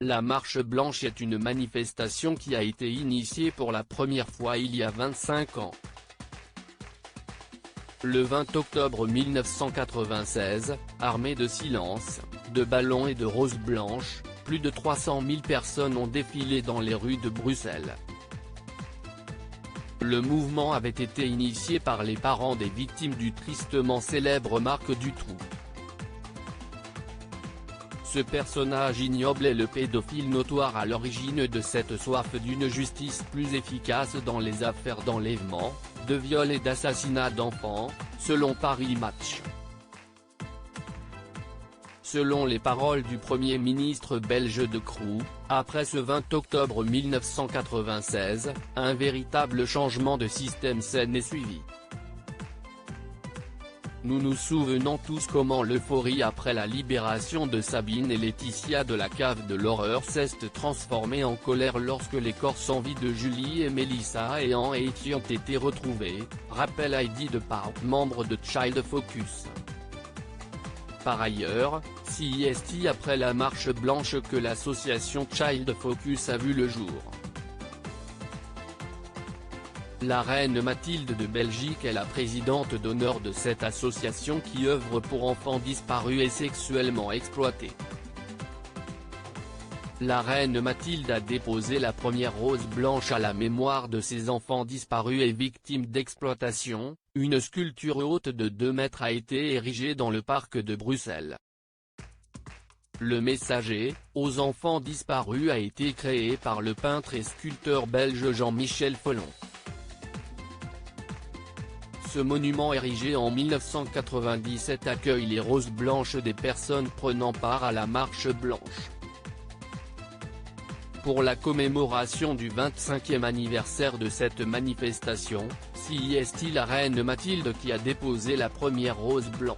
La Marche Blanche est une manifestation qui a été initiée pour la première fois il y a 25 ans. Le 20 octobre 1996, armés de silence, de ballons et de roses blanches, plus de 300 000 personnes ont défilé dans les rues de Bruxelles. Le mouvement avait été initié par les parents des victimes du tristement célèbre Marc Dutroux. Ce personnage ignoble est le pédophile notoire à l'origine de cette soif d'une justice plus efficace dans les affaires d'enlèvement, de viol et d'assassinat d'enfants, selon Paris Match. Selon les paroles du Premier ministre belge De Croo, après ce 20 octobre 1996, un véritable changement de système sain est suivi. Nous nous souvenons tous comment l'euphorie après la libération de Sabine et Laetitia de la cave de l'horreur s'est transformée en colère lorsque les corps sans vie de Julie et Melissa et Haiti ont été retrouvés, rappelle Heidi De Pauw, membre de Child Focus. Par ailleurs, c'est après la marche blanche que l'association Child Focus a vu le jour. La reine Mathilde de Belgique est la présidente d'honneur de cette association qui œuvre pour enfants disparus et sexuellement exploités. La reine Mathilde a déposé la première rose blanche à la mémoire de ces enfants disparus et victimes d'exploitation. Une sculpture haute de 2 mètres a été érigée dans le parc de Bruxelles. Le messager, aux enfants disparus a été créé par le peintre et sculpteur belge Jean-Michel Folon. Ce monument érigé en 1997 accueille les roses blanches des personnes prenant part à la marche blanche. Pour la commémoration du 25e anniversaire de cette manifestation, c'est la reine Mathilde qui a déposé la première rose blanche.